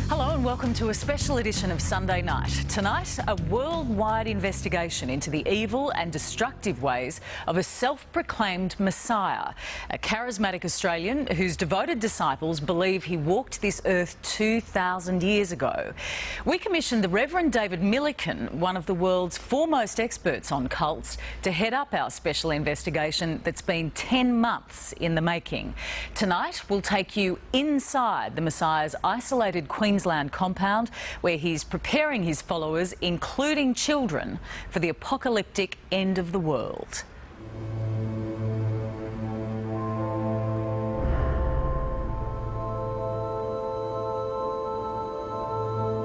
Hello and welcome to a special edition of Sunday Night. Tonight, a worldwide investigation into the evil and destructive ways of a self-proclaimed Messiah, a charismatic Australian whose devoted disciples believe he walked this earth 2,000 years ago. We commissioned the Reverend David Millikan, one of the world's foremost experts on cults, to head up our special investigation that's been 10 months in the making. Tonight, we'll take you inside the Messiah's isolated Queensland compound, where he's preparing his followers, including children, for the apocalyptic end of the world.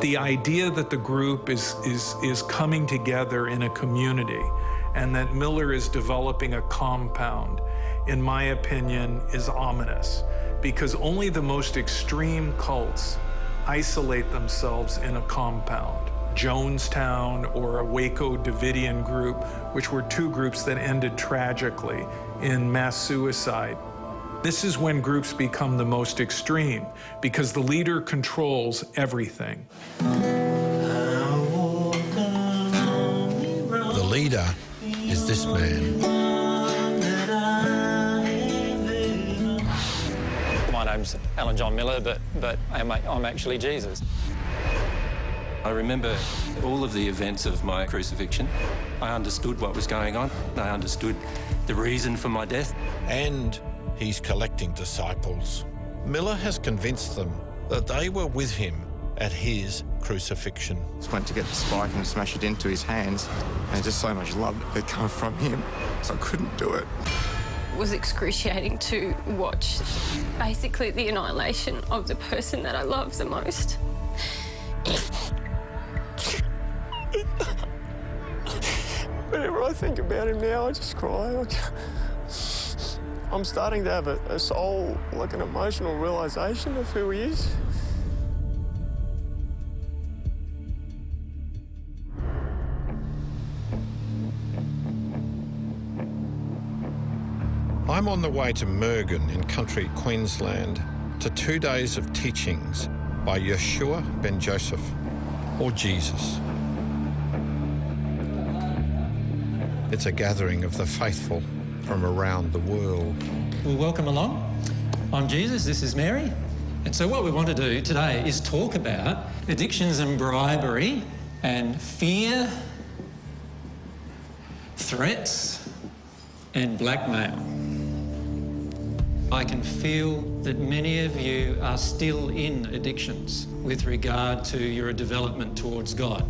The idea that the group is coming together in a community and that Miller is developing a compound, in my opinion, is ominous, because only the most extreme cults isolate themselves in a compound. Jonestown or a Waco Davidian group, which were two groups that ended tragically in mass suicide. This is when groups become the most extreme, because the leader controls everything. The leader is this man. My name's Alan John Miller, but I'm actually Jesus. I remember all of the events of my crucifixion. I understood what was going on. I understood the reason for my death. And he's collecting disciples. Miller has convinced them that they were with him at his crucifixion. Just went to get the spike and smash it into his hands, and just so much love that came from him, so I couldn't do it. It was excruciating to watch basically the annihilation of the person that I love the most. Whenever I think about him now, I just cry. I'm starting to have a soul, like an emotional realisation of who he is. I'm on the way to Mergen in country Queensland to 2 days of teachings by Yeshua ben Joseph, or Jesus. It's a gathering of the faithful from around the world. Well, welcome along. I'm Jesus, this is Mary. And so what we want to do today is talk about addictions and bribery and fear, threats and blackmail. I can feel that many of you are still in addictions with regard to your development towards God.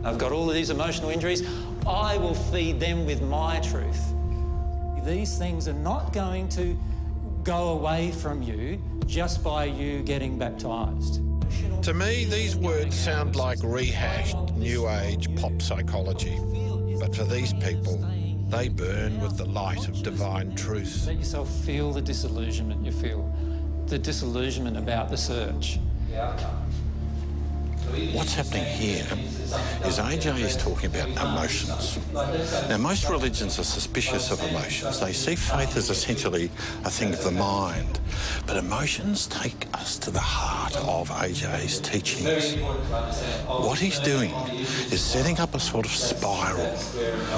I've got all of these emotional injuries. I will feed them with my truth. These things are not going to go away from you just by you getting baptised. To me, these words sound like rehashed New Age pop psychology. But for these people, they burn with the light of divine truth. Let yourself feel the disillusionment you feel, the disillusionment about the search. What's happening here is AJ is talking about emotions. Now, most religions are suspicious of emotions. They see faith as essentially a thing of the mind. But emotions take us to the heart of AJ's teachings. What he's doing is setting up a sort of spiral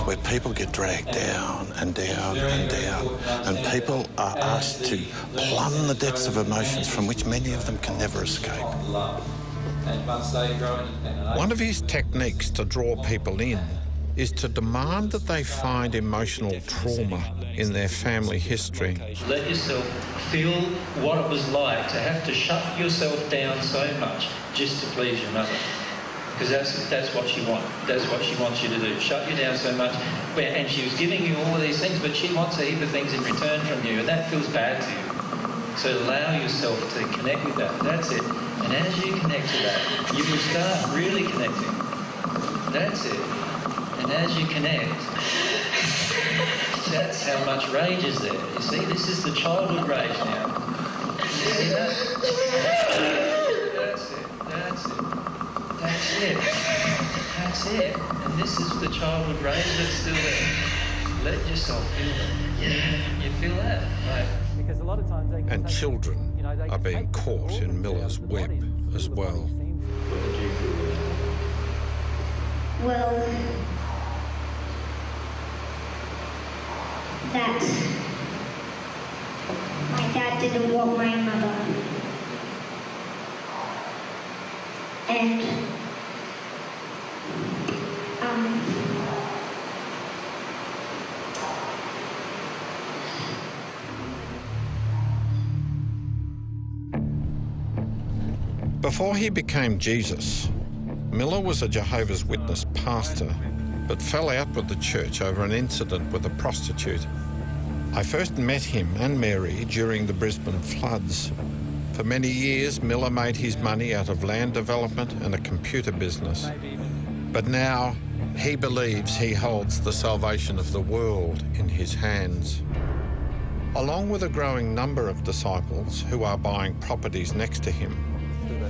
where people get dragged down and down and down, and people are asked to plumb the depths of emotions from which many of them can never escape. One of his techniques to draw people in is to demand that they find emotional trauma in their family history. Let yourself feel what it was like to have to shut yourself down so much just to please your mother. Because that's what she wants. That's what she wants you to do. Shut you down so much. And she was giving you all of these things, but she wants a heap of things in return from you, and that feels bad to you. So allow yourself to connect with that. That's it. And as you connect to that, you will start really connecting. That's it. And as you connect, that's how much rage is there. You see, this is the childhood rage now. You see that? That's it. That's it. That's it. That's it. And this is the childhood rage that's still there. Let yourself feel it. Yeah. You feel that? Right. Because a lot of times they And children are being caught in Miller's web as well. What did you feel about it? Well, that my dad didn't want my mother. And Before he became Jesus, Miller was a Jehovah's Witness pastor, but fell out with the church over an incident with a prostitute. I first met him and Mary during the Brisbane floods. For many years, Miller made his money out of land development and a computer business. But now, he believes he holds the salvation of the world in his hands. Along with a growing number of disciples who are buying properties next to him,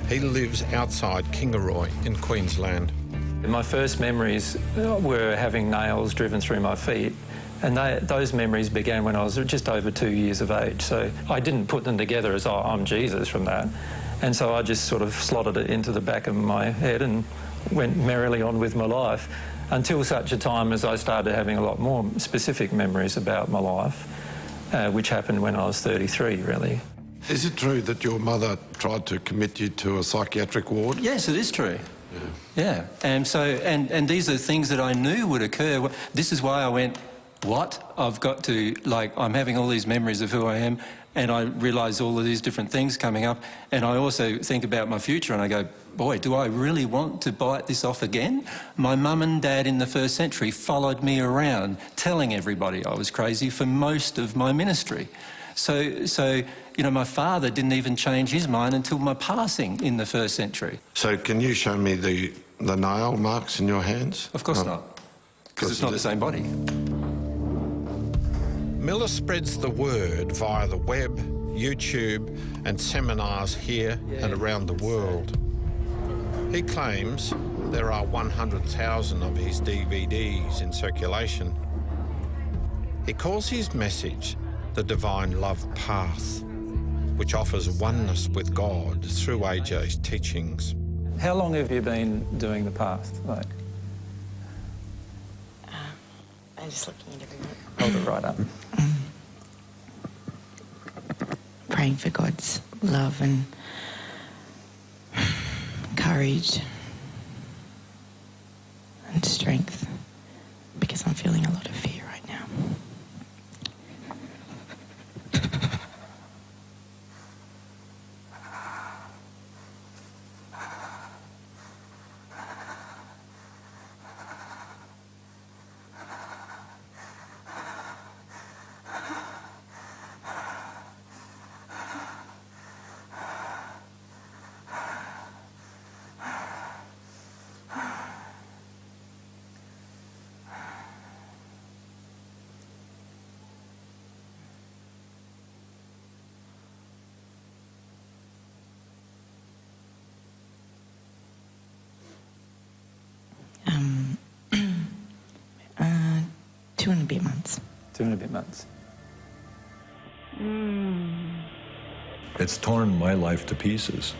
he lives outside Kingaroy in Queensland. My first memories were having nails driven through my feet, and those memories began when I was just over 2 years of age. So I didn't put them together as, oh, I'm Jesus from that. And so I just sort of slotted it into the back of my head and went merrily on with my life until such a time as I started having a lot more specific memories about my life, which happened when I was 33, really. Is it true that your mother tried to commit you to a psychiatric ward? Yes, it is true. Yeah. And so, and these are things that I knew would occur. This is why I went, what? I've got to, like, I'm having all these memories of who I am, and I realise all of these different things coming up, and I also think about my future, and I go, boy, do I really want to bite this off again? My mum and dad in the first century followed me around, telling everybody I was crazy for most of my ministry. So you know, my father didn't even change his mind until my passing in the first century. So can you show me the nail marks in your hands? Of course not, because it's not the same body. Miller spreads the word via the web, YouTube and seminars here and around the world. He claims there are 100,000 of his DVDs in circulation. He calls his message the Divine Love Path, which offers oneness with God through AJ's teachings. How long have you been doing the path? Like? I'm just looking at everyone. Hold it right up. Praying for God's love and courage and strength, because I'm feeling a lot of fear right now. Two and a bit months. 2 and a bit months. It's torn my life to pieces.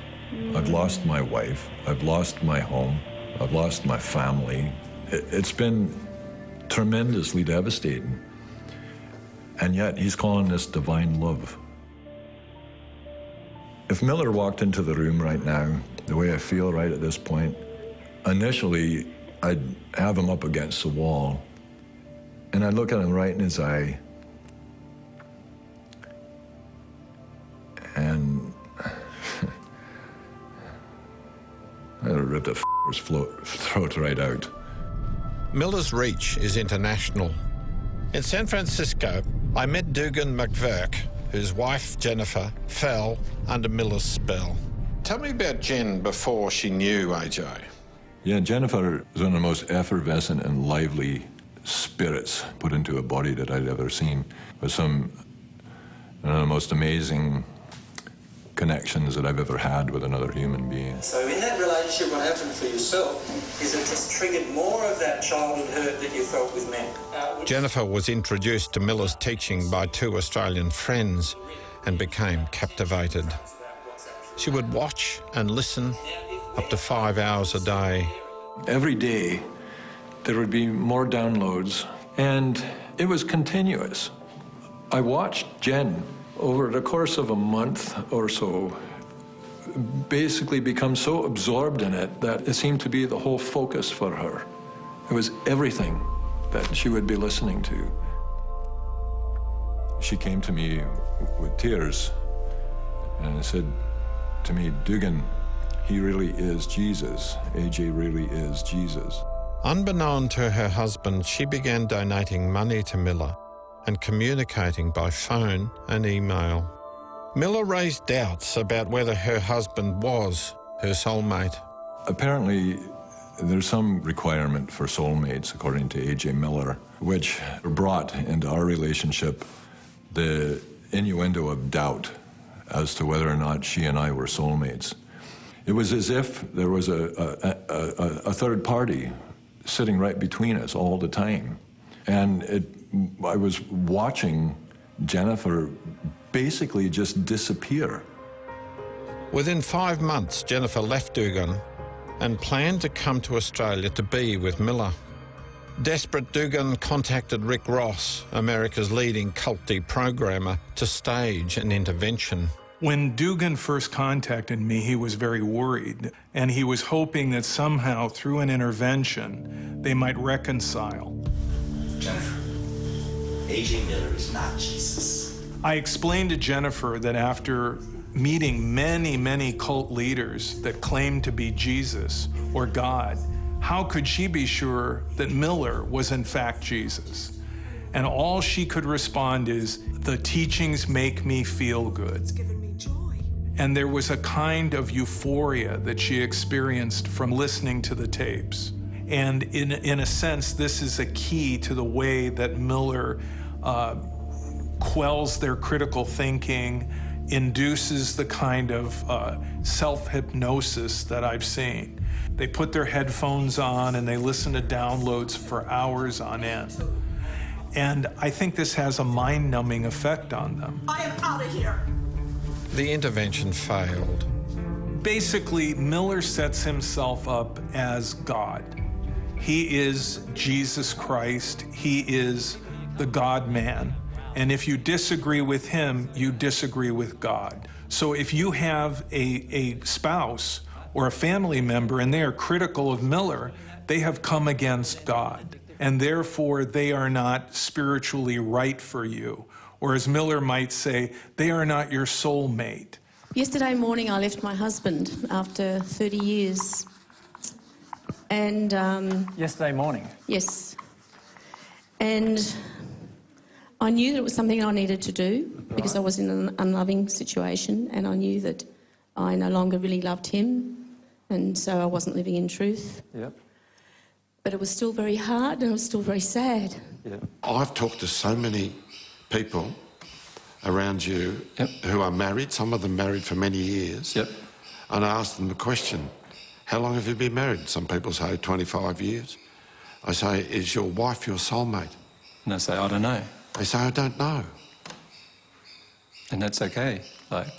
I've lost my wife. I've lost my home. I've lost my family. It's been tremendously devastating. And yet he's calling this divine love. If Miller walked into the room right now, the way I feel right at this point, initially I'd have him up against the wall and I'd look at him right in his eye and I'd rip the throat right out. Miller's reach is international. In San Francisco, I met Dugan McVerk, whose wife, Jennifer, fell under Miller's spell. Tell me about Jen before she knew AJ. Yeah, Jennifer was one of the most effervescent and lively spirits put into a body that I'd ever seen, with some one of the most amazing connections that I've ever had with another human being. So in that relationship, what happened for yourself is it just triggered more of that childhood hurt that you felt with men. Jennifer was introduced to Miller's teaching by 2 Australian friends and became captivated. She would watch and listen up to 5 hours a day. Every day, there would be more downloads, and it was continuous. I watched Jen over the course of a month or so basically become so absorbed in it that it seemed to be the whole focus for her. It was everything that she would be listening to. She came to me with tears and said to me, "Dugan, he really is Jesus. AJ really is Jesus." Unbeknown to her husband, she began donating money to Miller and communicating by phone and email. Miller raised doubts about whether her husband was her soulmate. Apparently, there's some requirement for soulmates, according to A.J. Miller, which brought into our relationship the innuendo of doubt as to whether or not she and I were soulmates. It was as if there was a third party sitting right between us all the time. And I was watching Jennifer basically just disappear. Within 5 months, Jennifer left Dugan and planned to come to Australia to be with Miller. Desperate, Dugan contacted Rick Ross, America's leading cult deprogrammer, to stage an intervention. When Dugan first contacted me, he was very worried, and he was hoping that somehow, through an intervention, they might reconcile. Jennifer, A.J. Miller is not Jesus. I explained to Jennifer that after meeting many, many cult leaders that claimed to be Jesus or God, how could she be sure that Miller was in fact Jesus? And all she could respond is, "The teachings make me feel good." It's given me joy. And there was a kind of euphoria that she experienced from listening to the tapes. And in a sense, this is a key to the way that Miller quells their critical thinking, induces the kind of self-hypnosis that I've seen. They put their headphones on and they listen to downloads for hours on end. And I think this has a mind-numbing effect on them. I am out of here. The intervention failed. Basically, Miller sets himself up as God. He is Jesus Christ. He is the God-man. And if you disagree with him, you disagree with God. So if you have a spouse or a family member and they are critical of Miller, they have come against God. And therefore, they are not spiritually right for you. Or as Miller might say, they are not your soulmate. Yesterday morning, I left my husband after 30 years. And Yesterday morning? Yes. And I knew that it was something I needed to do because I was in an unloving situation, and I knew that I no longer really loved him, and so I wasn't living in truth. Yep. But it was still very hard and it was still very sad. Yeah. I've talked to so many people around you who are married, some of them married for many years, and I asked them the question, how long have you been married? Some people say 25 years. I say, is your wife your soulmate? And they say, I don't know. They say, I don't know. And that's okay.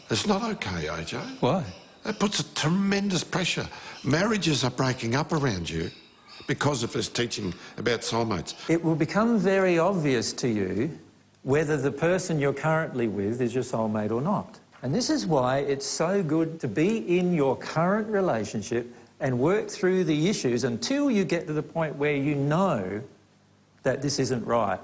It's not okay, AJ. Why? That puts a tremendous pressure. Marriages are breaking up around you because of this teaching about soulmates. It will become very obvious to you whether the person you're currently with is your soulmate or not. And this is why it's so good to be in your current relationship and work through the issues until you get to the point where you know that this isn't right.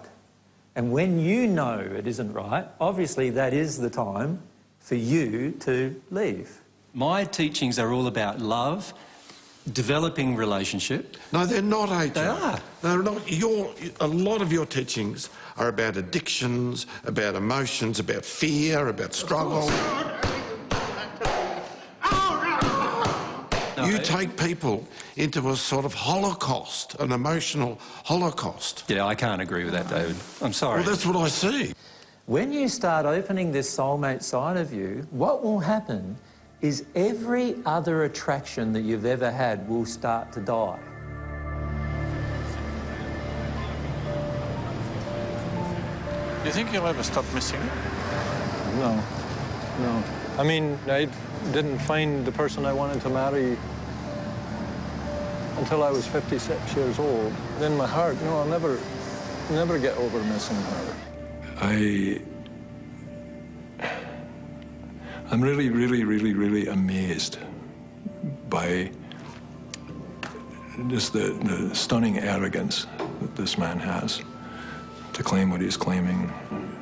And when you know it isn't right, obviously that is the time for you to leave. My teachings are all about love, developing relationship. No, they're not, AJ. They are. They're not. A lot of your teachings are about addictions, about emotions, about fear, about struggle. You take people into a sort of holocaust, an emotional holocaust. Yeah, I can't agree with that, David. I'm sorry. Well, that's what I see. When you start opening this soulmate side of you, what will happen is every other attraction that you've ever had will start to die. Do you think you'll ever stop missing her? No. I mean, I didn't find the person I wanted to marry until I was 56 years old. And in my heart, no, I'll never get over missing her. I'm really, really, really, really amazed by just the stunning arrogance that this man has to claim what he's claiming.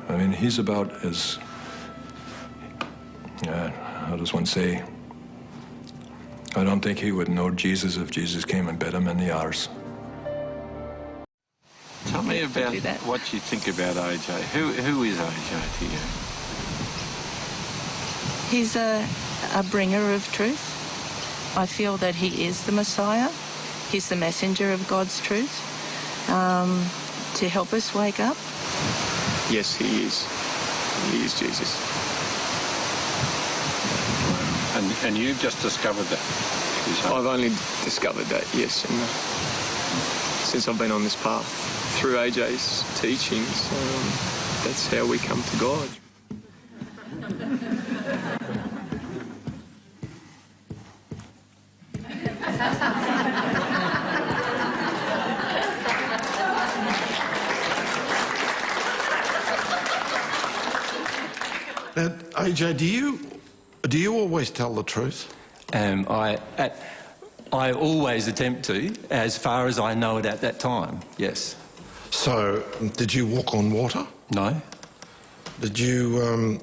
I mean, he's about as, how does one say? I don't think he would know Jesus if Jesus came and bit him in the arse. Tell me about what you think about AJ. Who is AJ to you? He's a bringer of truth. I feel that he is the Messiah. He's the messenger of God's truth to help us wake up. Yes, he is. He is Jesus. And you've just discovered that? I've only discovered that, yes, since I've been on this path. Through AJ's teachings, that's how we come to God. Now, AJ, do you always tell the truth? I always attempt to, as far as I know it at that time, yes. So, did you walk on water? No. Did you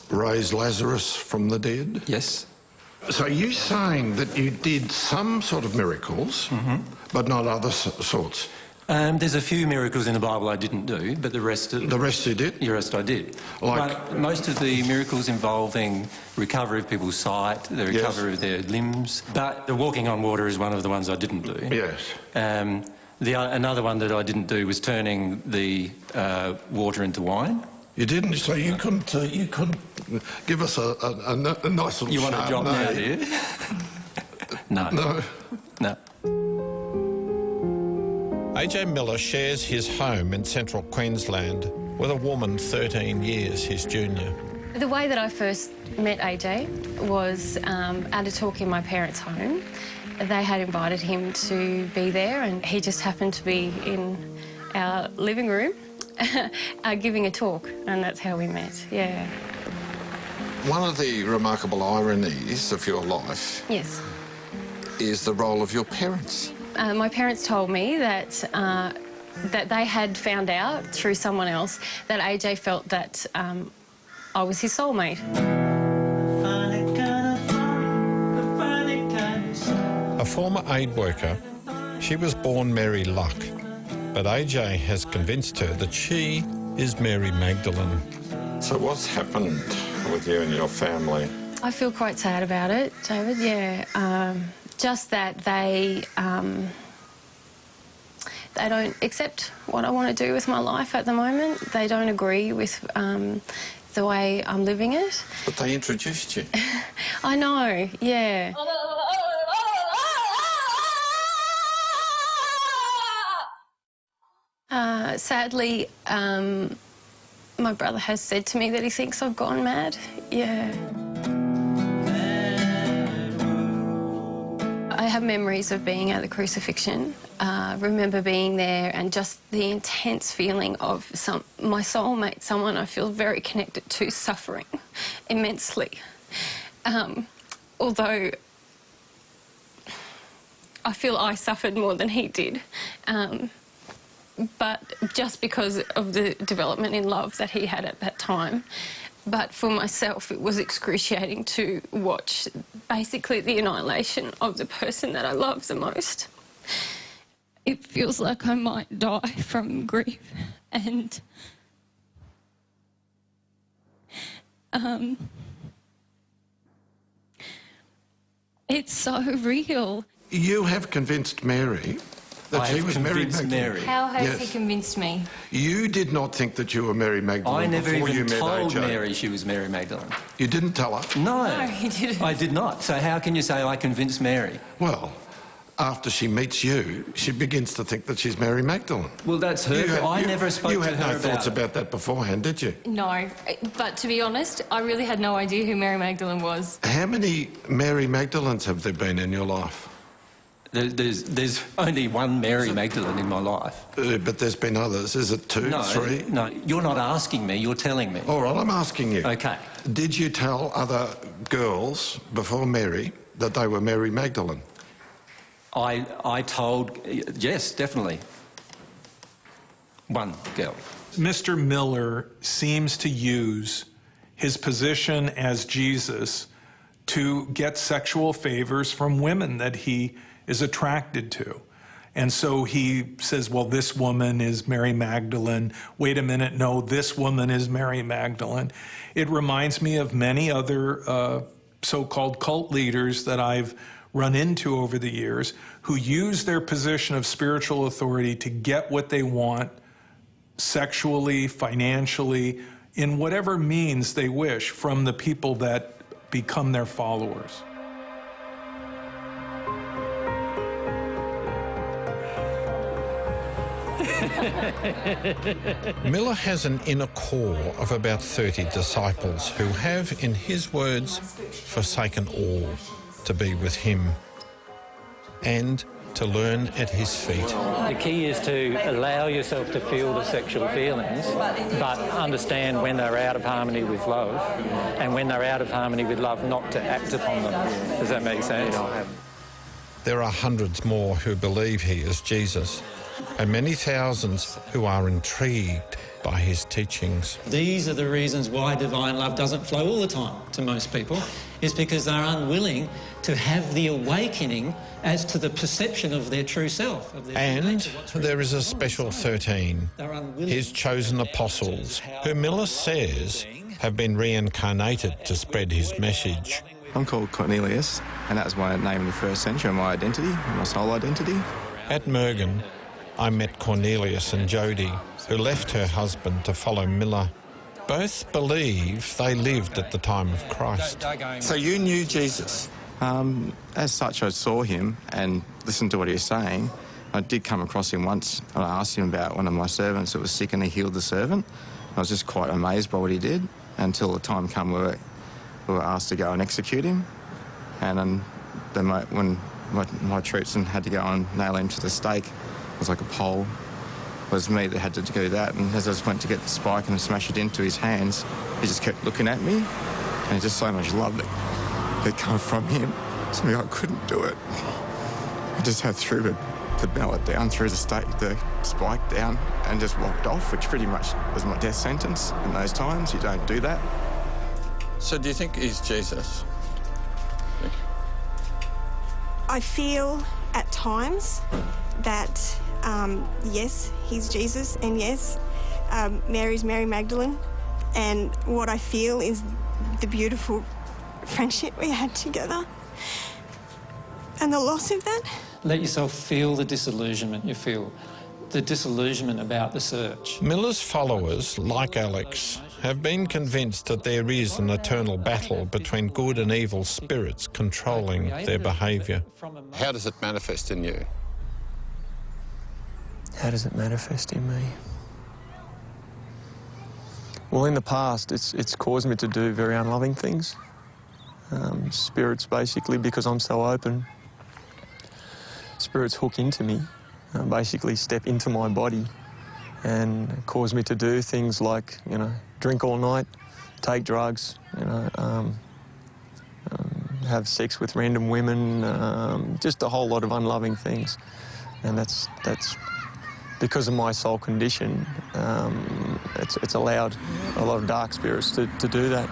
raise Lazarus from the dead? Yes. So you're saying that you did some sort of miracles, but not other sorts? There's a few miracles in the Bible I didn't do, but the rest... The rest you did? The rest I did. But most of the miracles involving recovery of people's sight, the recovery of their limbs. But the walking on water is one of the ones I didn't do. Yes. Another one that I didn't do was turning the water into wine. You didn't? So you couldn't give us a nice little You want to drop now, do you? No. No. No. AJ Miller shares his home in central Queensland with a woman 13 years his junior. The way that I first met AJ was at a talk in my parents' home. They had invited him to be there and he just happened to be in our living room giving a talk, and that's how we met, yeah. One of the remarkable ironies of your life is the role of your parents. My parents told me that that they had found out through someone else that AJ felt that I was his soulmate. A former aid worker, she was born Mary Luck, but AJ has convinced her that she is Mary Magdalene. So what's happened with you and your family? I feel quite sad about it, David, yeah. Just that they don't accept what I want to do with my life at the moment. They don't agree with the way I'm living it. But they introduced you. I know, yeah. Sadly, my brother has said to me that he thinks I've gone mad, yeah. I have memories of being at the crucifixion. Remember being there and just the intense feeling of my soulmate, someone I feel very connected to, suffering immensely. Although I feel I suffered more than he did. But just because of the development in love that he had at that time. But for myself, it was excruciating to watch basically the annihilation of the person that I love the most. It feels like I might die from grief, and it's so real. You have convinced Mary that she was Mary Magdalene. How has he convinced me? You did not think that you were Mary Magdalene I never before you even met told AJ. Mary she was Mary Magdalene. You didn't tell her? No. No, he didn't. I did not. So how can you say I convinced Mary? Well, after she meets you, she begins to think that she's Mary Magdalene. Well, that's her. I never spoke to her about it. You had no thoughts about that beforehand, did you? No, but to be honest, I really had no idea who Mary Magdalene was. How many Mary Magdalenes have there been in your life? There's only one Mary Magdalene in my life. But there's been others. Is it two, three? No, you're not asking me, you're telling me. All right, I'm asking you. Okay. Did you tell other girls before Mary that they were Mary Magdalene? I told, yes, definitely. One girl. Mr. Miller seems to use his position as Jesus to get sexual favors from women that he is attracted to. And so he says, well, this woman is Mary Magdalene. Wait a minute, no, this woman is Mary Magdalene. It reminds me of many other so-called cult leaders that I've run into over the years who use their position of spiritual authority to get what they want sexually, financially, in whatever means they wish from the people that become their followers. Miller has an inner core of about 30 disciples who have, in his words, forsaken all to be with him and to learn at his feet. The key is to allow yourself to feel the sexual feelings, but understand when they're out of harmony with love, and when they're out of harmony with love, not to act upon them. Does that make sense? There are hundreds more who believe he is Jesus, and many thousands who are intrigued by his teachings. These are the reasons why divine love doesn't flow all the time to most people, is because they're unwilling to have the awakening as to the perception of their true self. And there is a special 13, his chosen apostles, who Miller says have been reincarnated to spread his message. I'm called Cornelius, and that was my name in the first century, my identity, my soul identity. At Mergen, I met Cornelius and Jody, who left her husband to follow Miller. Both believe they lived at the time of Christ. So you knew Jesus? As such, I saw him and listened to what he was saying. I did come across him once, and I asked him about one of my servants that was sick, and he healed the servant. I was just quite amazed by what he did, until the time came where we were asked to go and execute him. And then when my troops had to go and nail him to the stake, it was like a pole. It was me that had to do that, and as I just went to get the spike and smash it into his hands, he just kept looking at me, and just so much love that came from him. So I couldn't do it. I just had threw the mallet down, threw the spike down, and just walked off, which pretty much was my death sentence in those times. You don't do that. So do you think he's Jesus? I feel at times that, yes, he's Jesus, and yes, Mary's Mary Magdalene. And what I feel is the beautiful friendship we had together and the loss of that. Let yourself feel the disillusionment you feel, the disillusionment about the search. Miller's followers, like Alex, have been convinced that there is an eternal battle between good and evil spirits controlling their behaviour. How does it manifest in you? How does it manifest in me? Well, in the past, it's caused me to do very unloving things. Spirits, basically, because I'm so open, spirits hook into me, basically step into my body and cause me to do things like, drink all night, take drugs, have sex with random women, just a whole lot of unloving things. And that's because of my soul condition, it's allowed a lot of dark spirits to do that.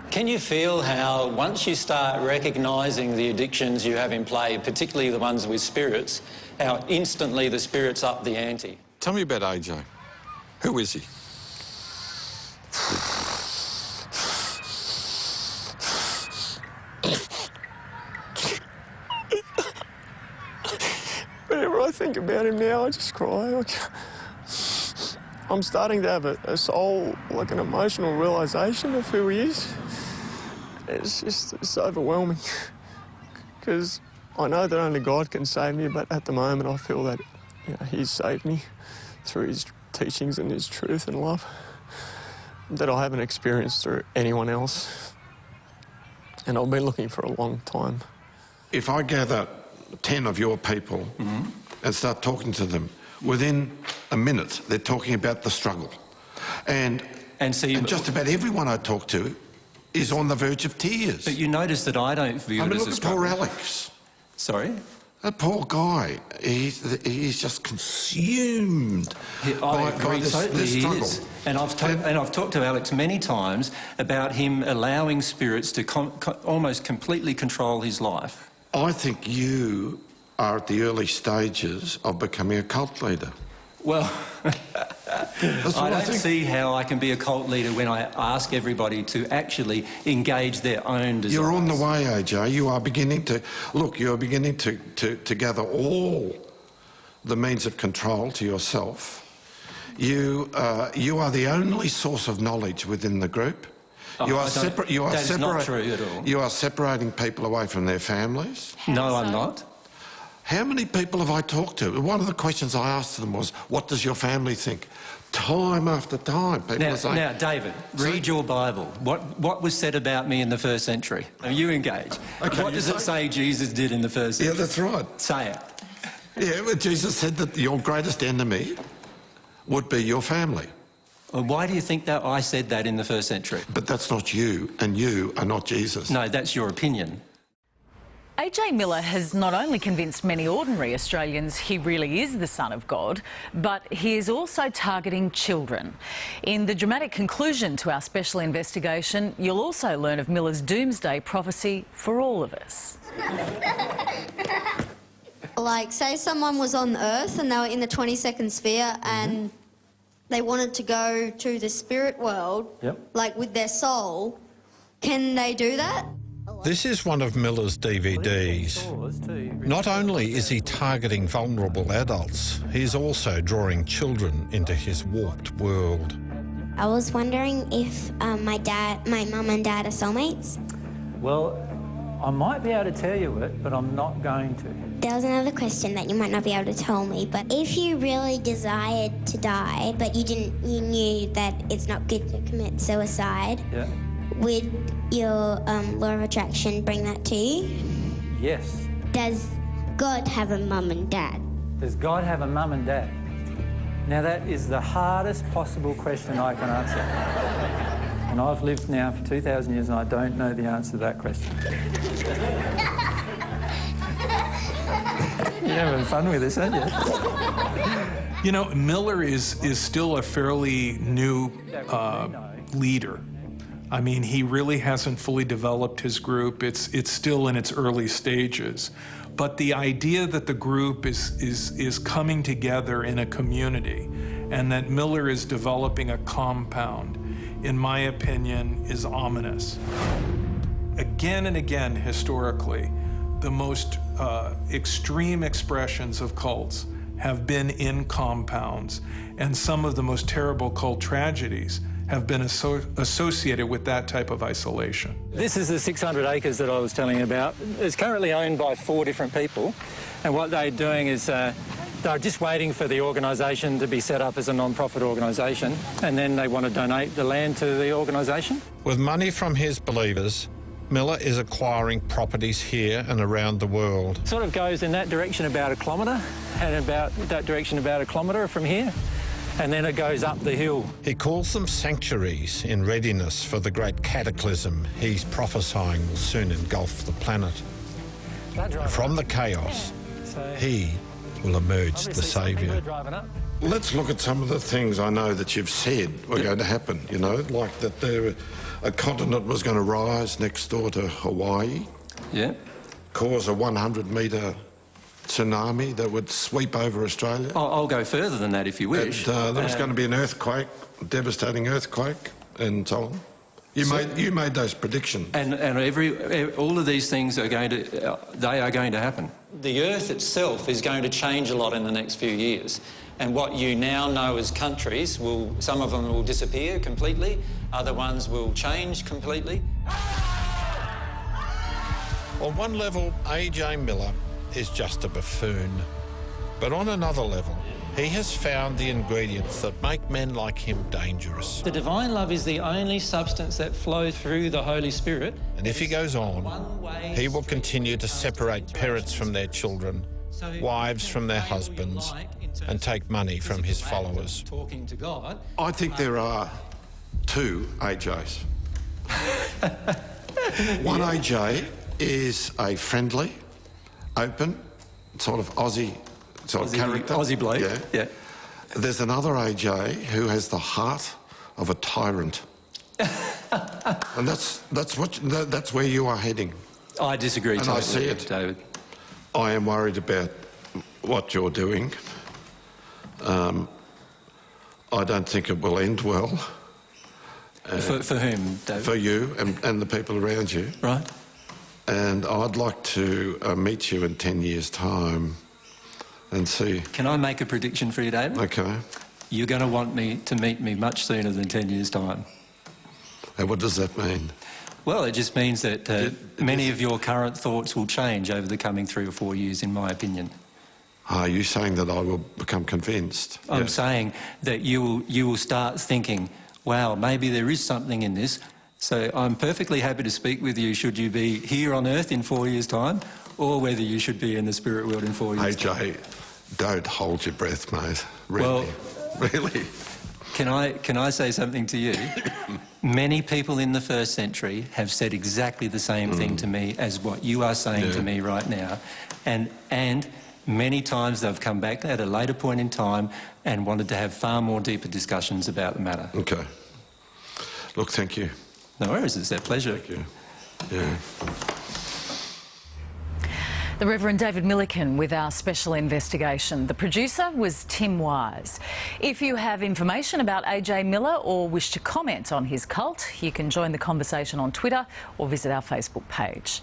Can you feel how once you start recognising the addictions you have in play, particularly the ones with spirits, how instantly the spirits up the ante? Tell me about AJ. Who is he? Whenever I think about him now, I just cry. I'm starting to have a soul, like an emotional realisation of who he is. It's overwhelming because I know that only God can save me, but at the moment I feel that he's saved me through his teachings and his truth and love that I haven't experienced through anyone else. And I've been looking for a long time. If I gather 10 of your people and start talking to them, within a minute they're talking about the struggle. And just about everyone I talk to is on the verge of tears. But you notice that I don't view it as look a at struggle. poor Alex. Sorry? That poor guy, he's just consumed by this struggle. And I've talked to Alex many times about him allowing spirits to almost completely control his life. I think you are at the early stages of becoming a cult leader. Well, I don't see how I can be a cult leader when I ask everybody to actually engage their own desires. You're on the way, AJ. You are beginning to... Look, you're beginning to gather all the means of control to yourself. You are the only source of knowledge within the group. That's not true at all. You are separating people away from their families. No, I'm not. How many people have I talked to? One of the questions I asked them was, what does your family think? Time after time, people are saying... Now, David, read your Bible. What was said about me in the 1st century? Now, you engage. Okay, what does it say Jesus did in the 1st century? Yeah, that's right. Say it. Yeah, but Jesus said that your greatest enemy would be your family. Well, why do you think that I said that in the 1st century? But that's not you, and you are not Jesus. No, that's your opinion. AJ Miller has not only convinced many ordinary Australians he really is the Son of God, but he is also targeting children. In the dramatic conclusion to our special investigation, you'll also learn of Miller's doomsday prophecy for all of us. Like, say someone was on Earth and they were in the 22nd sphere and they wanted to go to the spirit world, like with their soul, can they do that? This is one of Miller's DVDs. Not only is he targeting vulnerable adults, he's also drawing children into his warped world. I was wondering if my mum and dad are soulmates. Well, I might be able to tell you it, but I'm not going to. There was another question that you might not be able to tell me, but if you really desired to die, but you knew that it's not good to commit suicide, would your law of attraction bring that to you? Yes. Does God have a mum and dad? Does God have a mum and dad? Now that is the hardest possible question I can answer. And I've lived now for 2,000 years and I don't know the answer to that question. You're having fun with this, aren't you? You know, Miller is still a fairly new leader. I mean, he really hasn't fully developed his group. It's still in its early stages. But the idea that the group is coming together in a community and that Miller is developing a compound, in my opinion, is ominous. Again and again, historically, the most extreme expressions of cults have been in compounds, and some of the most terrible cult tragedies have been associated with that type of isolation. This is the 600 acres that I was telling you about. It's currently owned by 4 different people, and what they're doing is they're just waiting for the organisation to be set up as a non-profit organisation, and then they want to donate the land to the organisation. With money from his believers, Miller is acquiring properties here and around the world. Sort of goes in that direction about 1 kilometre, and about that direction about 1 kilometre from here. And then it goes up the hill. He calls them sanctuaries in readiness for the great cataclysm he's prophesying will soon engulf the planet. From the chaos, he will emerge the saviour. Let's look at some of the things I know that you've said were going to happen, you know, like that a continent was going to rise next door to Hawaii. Yeah. Cause a 100-metre tsunami that would sweep over Australia. I'll go further than that if you wish. There was going to be an earthquake, a devastating earthquake, and so on. You made those predictions. And all of these things are going to happen. The Earth itself is going to change a lot in the next few years. And what you now know as countries, some of them will disappear completely, other ones will change completely. On one level, AJ Miller is just a buffoon. But on another level, He has found the ingredients that make men like him dangerous. The divine love is the only substance that flows through the Holy Spirit. And if he goes on, he will continue to separate parents from their children, wives from their husbands, and take money from his followers. I think there are two AJs. One AJ is a friendly, open, sort of Aussie character. Aussie bloke, yeah. There's another AJ who has the heart of a tyrant. And that's where you are heading. I disagree and totally, I see it, David. I am worried about what you're doing. I don't think it will end well. For whom, David? For you and the people around you. Right. And I'd like to meet you in 10 years' time and see... Can I make a prediction for you, David? Okay. You're going to want me to meet me much sooner than 10 years' time. And what does that mean? Well, it just means that many of your current thoughts will change over the coming 3 or 4 years, in my opinion. Are you saying that I will become convinced? I'm saying that you will start thinking, wow, maybe there is something in this. So I'm perfectly happy to speak with you should you be here on earth in 4 years' time, or whether you should be in the spirit world in 4 years' time. AJ, don't hold your breath, mate. Really. Well, really. Can I say something to you? Many people in the first century have said exactly the same thing to me as what you are saying to me right now. And many times they've come back at a later point in time and wanted to have far more deeper discussions about the matter. Okay. Look, thank you. No worries, it's their pleasure. Thank you. Yeah. The Reverend David Milliken with our special investigation. The producer was Tim Wise. If you have information about AJ Miller or wish to comment on his cult, you can join the conversation on Twitter or visit our Facebook page.